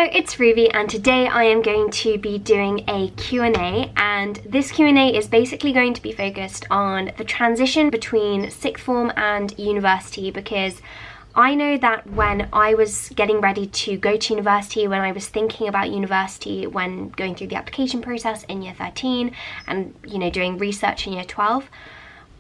Hello, it's Ruby, and today I am going to be doing a Q&A, and this Q&A is basically going to be focused on the transition between sixth form and university, because I know that when I was getting ready to go to university, when I was thinking about university, when going through the application process in year 13 and, doing research in year 12,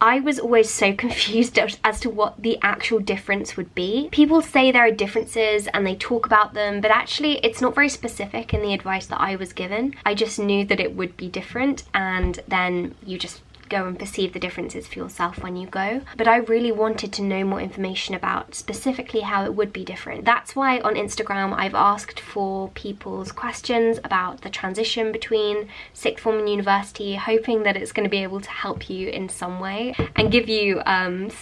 I was always so confused as to what the actual difference would be. People say there are differences and they talk about them, but actually it's not very specific in the advice that I was given. I just knew that it would be different, and then you just go and perceive the differences for yourself when you go. But I really wanted to know more information about specifically how it would be different. That's why on Instagram I've asked for people's questions about the transition between sixth form and university, hoping that it's going to be able to help you in some way and give you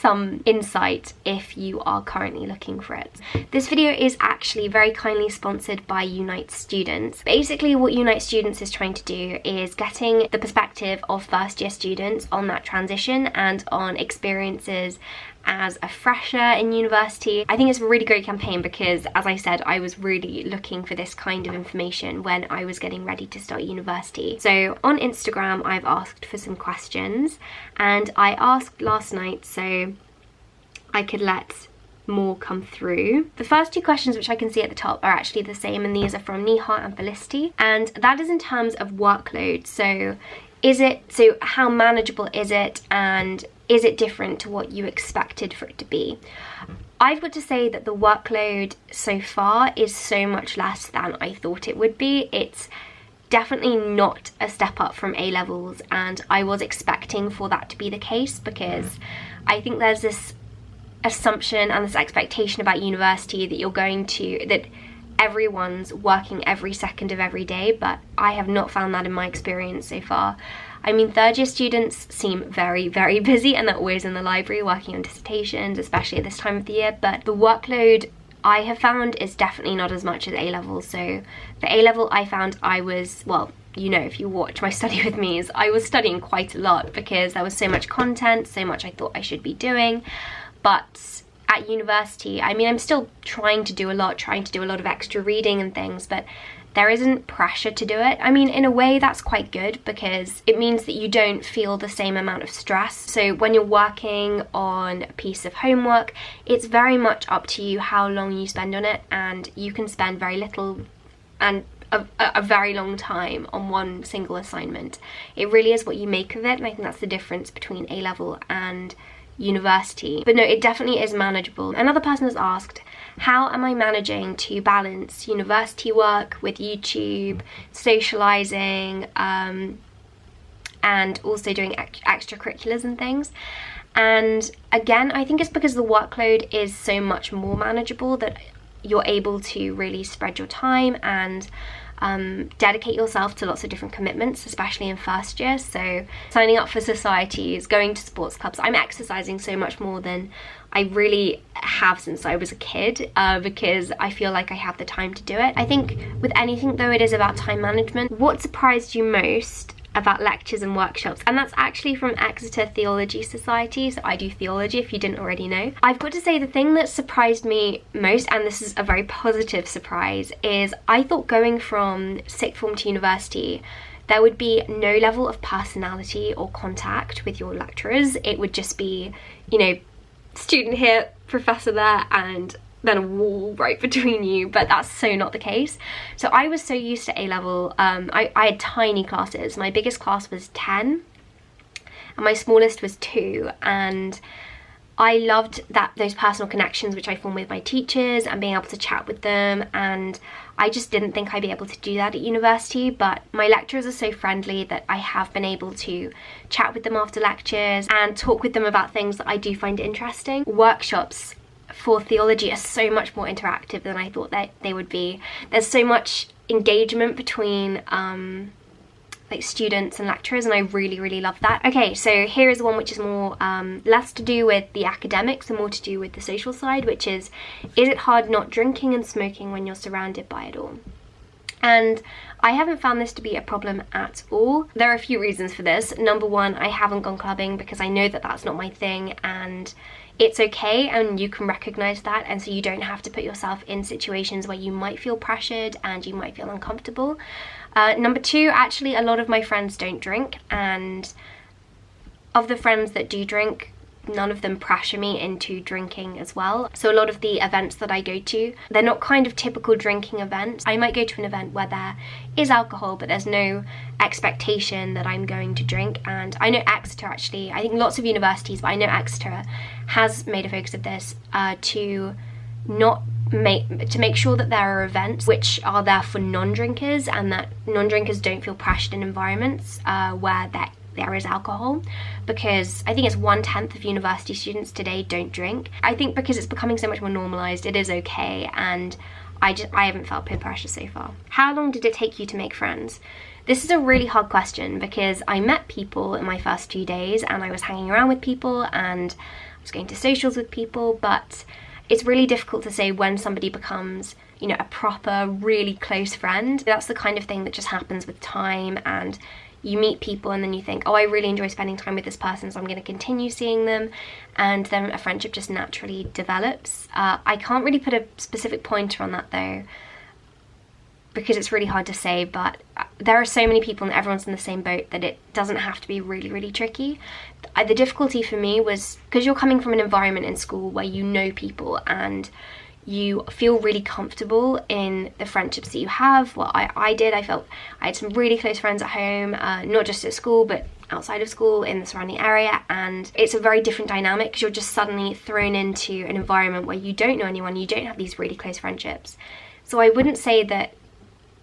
some insight if you are currently looking for it. This video is actually very kindly sponsored by Unite Students. Basically what Unite Students is trying to do is getting the perspective of first year students on that transition and on experiences as a fresher in university. I think it's a really great campaign because, as I said, I was really looking for this kind of information when I was getting ready to start university. So on Instagram I've asked for some questions, and I asked last night so I could let more come through. The first two questions, which I can see at the top, are actually the same, and these are from Niha and Felicity, and that is in terms of workload. So how manageable is it, and is it different to what you expected for it to be? I've got to say that the workload so far is so much less than I thought it would be. It's definitely not a step up from A-levels, and I was expecting for that to be the case, because I think there's this assumption and this expectation about university that everyone's working every second of every day, but I have not found that in my experience so far. I mean, third year students seem very, very busy, and they're always in the library working on dissertations, especially at this time of the year, but the workload I have found is definitely not as much as A-level. So for A-level I found I was, well, if you watch my study with me, I was studying quite a lot because there was so much content, so much I thought I should be doing. But at university, I mean, I'm still trying to do a lot of extra reading and things, but there isn't pressure to do it. I mean, in a way that's quite good because it means that you don't feel the same amount of stress. So when you're working on a piece of homework, it's very much up to you how long you spend on it, and you can spend very little and a very long time on one single assignment. It really is what you make of it, and I think that's the difference between A-level and university. But no, it definitely is manageable. Another person has asked, how am I managing to balance university work with YouTube, socializing, and also doing extracurriculars and things? And again, I think it's because the workload is so much more manageable that you're able to really spread your time and dedicate yourself to lots of different commitments, especially in first year. So signing up for societies, going to sports clubs. I'm exercising so much more than I really have since I was a kid, because I feel like I have the time to do it. I think with anything though, it is about time management. What surprised you most about lectures and workshops? And that's actually from Exeter Theology Society, so I do theology if you didn't already know. I've got to say the thing that surprised me most, and this is a very positive surprise, is I thought going from sixth form to university there would be no level of personality or contact with your lecturers. It would just be, student here, professor there, and then a wall right between you, but that's so not the case. So I was so used to A-level. I had tiny classes. My biggest class was 10 and my smallest was 2, and I loved those personal connections which I formed with my teachers and being able to chat with them, and I just didn't think I'd be able to do that at university. But my lecturers are so friendly that I have been able to chat with them after lectures and talk with them about things that I do find interesting. Workshops for theology are so much more interactive than I thought that they would be. There's so much engagement between like students and lecturers, and I really, really love that. Okay, so here is one which is more less to do with the academics and more to do with the social side, which is it hard not drinking and smoking when you're surrounded by it all? And I haven't found this to be a problem at all. There are a few reasons for this. Number one, I haven't gone clubbing because I know that that's not my thing, and it's okay, and you can recognize that, and so you don't have to put yourself in situations where you might feel pressured and you might feel uncomfortable. Number two, actually a lot of my friends don't drink, and of the friends that do drink, none of them pressure me into drinking as well. So a lot of the events that I go to, they're not kind of typical drinking events. I might go to an event where there is alcohol, but there's no expectation that I'm going to drink. And I know Exeter, actually, I think lots of universities, but I know Exeter has made a focus of this to make sure that there are events which are there for non-drinkers, and that non-drinkers don't feel pressured in environments where there is alcohol, because I think it's 1/10 of university students today don't drink. I think because it's becoming so much more normalized, it is okay, and I haven't felt peer pressure so far. How long did it take you to make friends? This is a really hard question, because I met people in my first few days, and I was hanging around with people, and I was going to socials with people, but it's really difficult to say when somebody becomes, you know, a proper, really close friend. That's the kind of thing that just happens with time, and you meet people and then you think, oh, I really enjoy spending time with this person, so I'm going to continue seeing them, and then a friendship just naturally develops. I can't really put a specific pointer on that though, because it's really hard to say, but there are so many people and everyone's in the same boat that it doesn't have to be really, really tricky. The difficulty for me was because you're coming from an environment in school where you know people and you feel really comfortable in the friendships that you have. Well, I did. I had some really close friends at home, not just at school, but outside of school, in the surrounding area, and it's a very different dynamic because you're just suddenly thrown into an environment where you don't know anyone, you don't have these really close friendships. So I wouldn't say that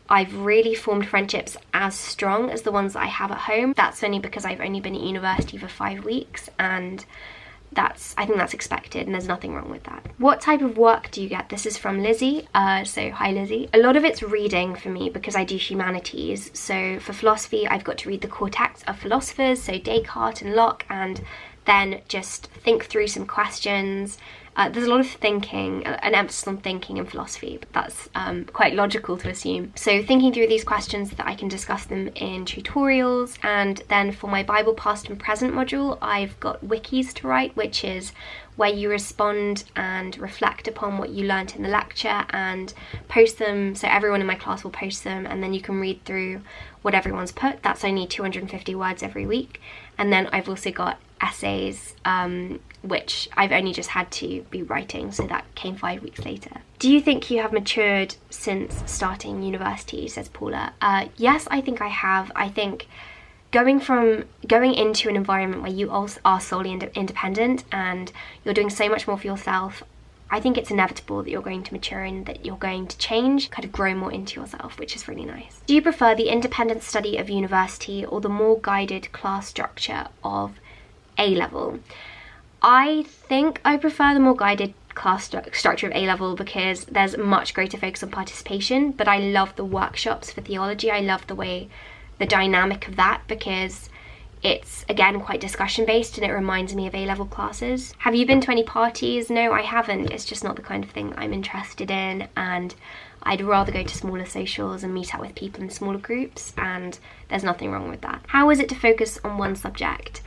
I've really formed friendships as strong as the ones that I have at home. That's only because I've only been at university for 5 weeks, and I think that's expected, and there's nothing wrong with that. What type of work do you get? This is from Lizzie, so hi Lizzie. A lot of it's reading for me because I do humanities. So for philosophy, I've got to read the core texts of philosophers, so Descartes and Locke, and then just think through some questions. There's a lot of thinking, an emphasis on thinking in philosophy, but that's quite logical to assume. So thinking through these questions that I can discuss them in tutorials, and then for my Bible past and present module, I've got wikis to write, which is where you respond and reflect upon what you learnt in the lecture and post them. So everyone in my class will post them, and then you can read through what everyone's put. That's only 250 words every week. And then I've also got essays, which I've only just had to be writing, so that came 5 weeks later. Do you think you have matured since starting university, says Paula? Yes, I think I have. I think going into an environment where you also are solely independent and you're doing so much more for yourself, I think it's inevitable that you're going to mature and that you're going to change, kind of grow more into yourself, which is really nice. Do you prefer the independent study of university or the more guided class structure of A-level? I think I prefer the more guided class structure of A-level because there's much greater focus on participation, but I love the workshops for theology. I love the dynamic of that because it's, again, quite discussion based and it reminds me of A-level classes. Have you been to any parties? No, I haven't. It's just not the kind of thing I'm interested in, and I'd rather go to smaller socials and meet up with people in smaller groups, and there's nothing wrong with that. How is it to focus on one subject?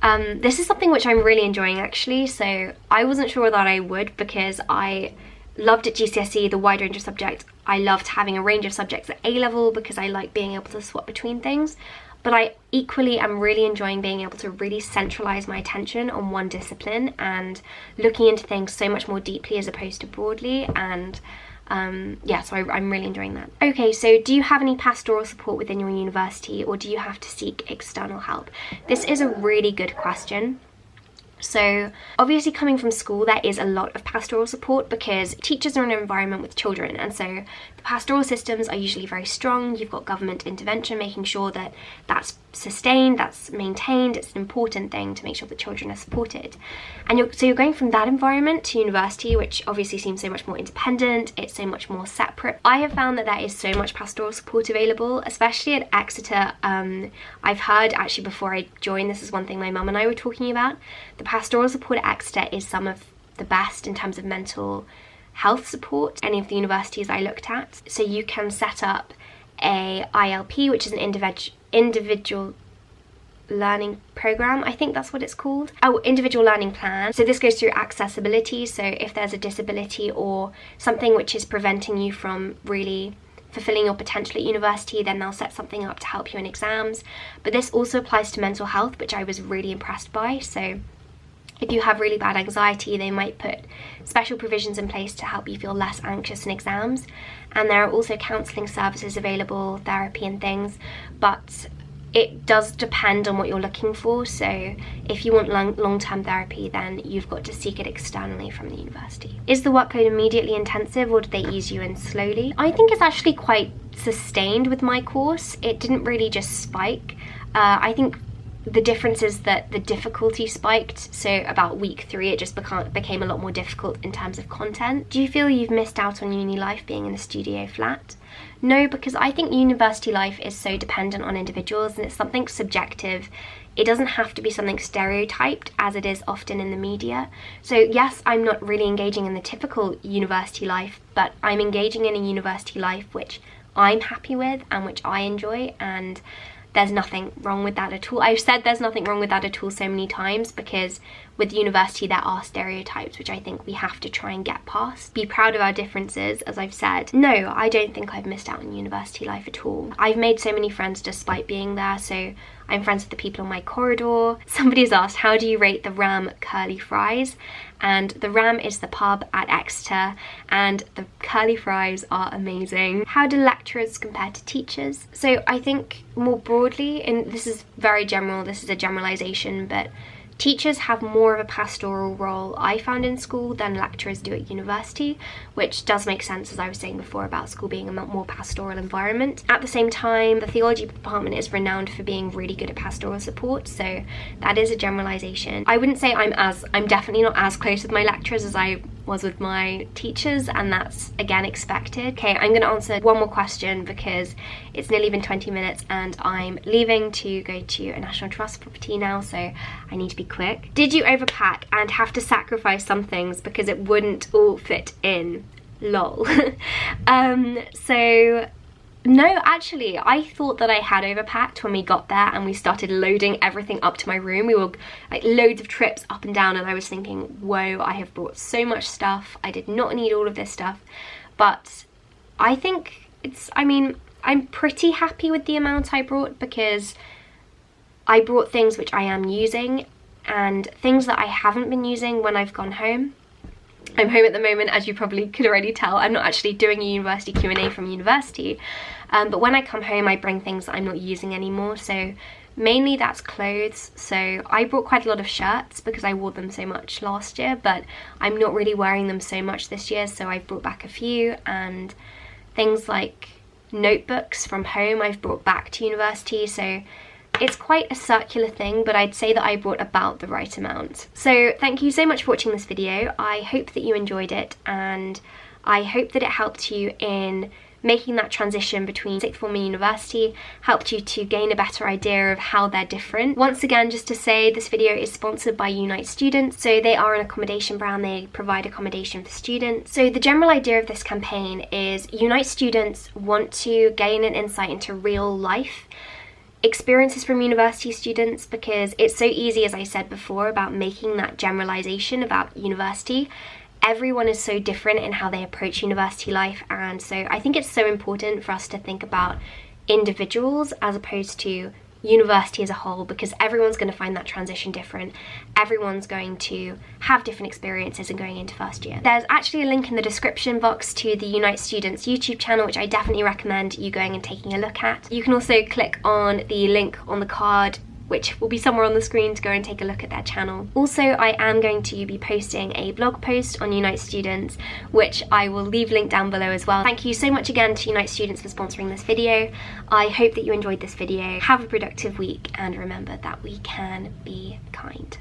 This is something which I'm really enjoying, actually. So I wasn't sure that I would, because I loved at GCSE the wide range of subjects. I loved having a range of subjects at A-level because I like being able to swap between things. But I equally am really enjoying being able to really centralize my attention on one discipline and looking into things so much more deeply as opposed to broadly. And yeah, so I'm really enjoying that. Okay, so do you have any pastoral support within your university, or do you have to seek external help? This is a really good question. So obviously coming from school, there is a lot of pastoral support because teachers are in an environment with children, and so the pastoral systems are usually very strong. You've got government intervention making sure that that's sustained, that's maintained. It's an important thing to make sure that children are supported. And so you're going from that environment to university, which obviously seems so much more independent, it's so much more separate. I have found that there is so much pastoral support available, especially at Exeter. I've heard, actually before I joined, this is one thing my mum and I were talking about, the pastoral support at Exeter is some of the best in terms of mental health support, any of the universities I looked at. So you can set up a ILP, which is an individual learning program, I think that's what it's called. Oh, individual learning plan. So this goes through accessibility, so if there's a disability or something which is preventing you from really fulfilling your potential at university, then they'll set something up to help you in exams. But this also applies to mental health, which I was really impressed by. So if you have really bad anxiety, they might put special provisions in place to help you feel less anxious in exams. And there are also counselling services available, therapy and things, but it does depend on what you're looking for. So if you want long-term therapy, then you've got to seek it externally from the university. Is the workload immediately intensive, or do they ease you in slowly? I think it's actually quite sustained with my course. It didn't really just spike. I think the difference is that the difficulty spiked, so about week 3 it just became a lot more difficult in terms of content. Do you feel you've missed out on uni life being in a studio flat? No, because I think university life is so dependent on individuals and it's something subjective. It doesn't have to be something stereotyped as it is often in the media. So yes, I'm not really engaging in the typical university life, but I'm engaging in a university life which I'm happy with and which I enjoy, and there's nothing wrong with that at all. I've said there's nothing wrong with that at all so many times, because with university there are stereotypes which I think we have to try and get past. Be proud of our differences, as I've said. No, I don't think I've missed out on university life at all. I've made so many friends despite being there, so I'm friends with the people on my corridor. Somebody's asked, how do you rate the Ram curly fries? And the Ram is the pub at Exeter, and the curly fries are amazing. How do lecturers compare to teachers? So I think more broadly, and this is very general, this is a generalization, but teachers have more of a pastoral role, I found, in school than lecturers do at university, which does make sense, as I was saying before, about school being a more pastoral environment. At the same time, the theology department is renowned for being really good at pastoral support, so that is a generalization. I wouldn't say I'm definitely not as close with my lecturers as I was with my teachers, and that's again expected. Okay, I'm gonna answer one more question because it's nearly been 20 minutes and I'm leaving to go to a National Trust property now, so I need to be quick. Did you overpack and have to sacrifice some things because it wouldn't all fit in? Lol. So no, actually, I thought that I had overpacked when we got there and we started loading everything up to my room. We were like loads of trips up and down, and I was thinking, whoa, I have brought so much stuff. I did not need all of this stuff. But I think I'm pretty happy with the amount I brought, because I brought things which I am using and things that I haven't been using when I've gone home. I'm home at the moment, as you probably could already tell. I'm not actually doing a university Q&A from university, but when I come home I bring things that I'm not using anymore, so mainly that's clothes. So I brought quite a lot of shirts because I wore them so much last year, but I'm not really wearing them so much this year, so I've brought back a few. And things like notebooks from home I've brought back to university, so it's quite a circular thing, but I'd say that I brought about the right amount. So thank you so much for watching this video. I hope that you enjoyed it, and I hope that it helped you in making that transition between sixth form and university, helped you to gain a better idea of how they're different. Once again, just to say, this video is sponsored by Unite Students, so they are an accommodation brand. They provide accommodation for students. So the general idea of this campaign is Unite Students want to gain an insight into real life experiences from university students, because it's so easy, as I said before, about making that generalization about university. Everyone is so different in how they approach university life, and so I think it's so important for us to think about individuals as opposed to university as a whole, because everyone's going to find that transition different. Everyone's going to have different experiences in going into first year. There's actually a link in the description box to the Unite Students YouTube channel, which I definitely recommend you going and taking a look at. You can also click on the link on the card, which will be somewhere on the screen, to go and take a look at their channel. Also, I am going to be posting a blog post on Unite Students, which I will leave linked down below as well. Thank you so much again to Unite Students for sponsoring this video. I hope that you enjoyed this video. Have a productive week, and remember that we can be kind.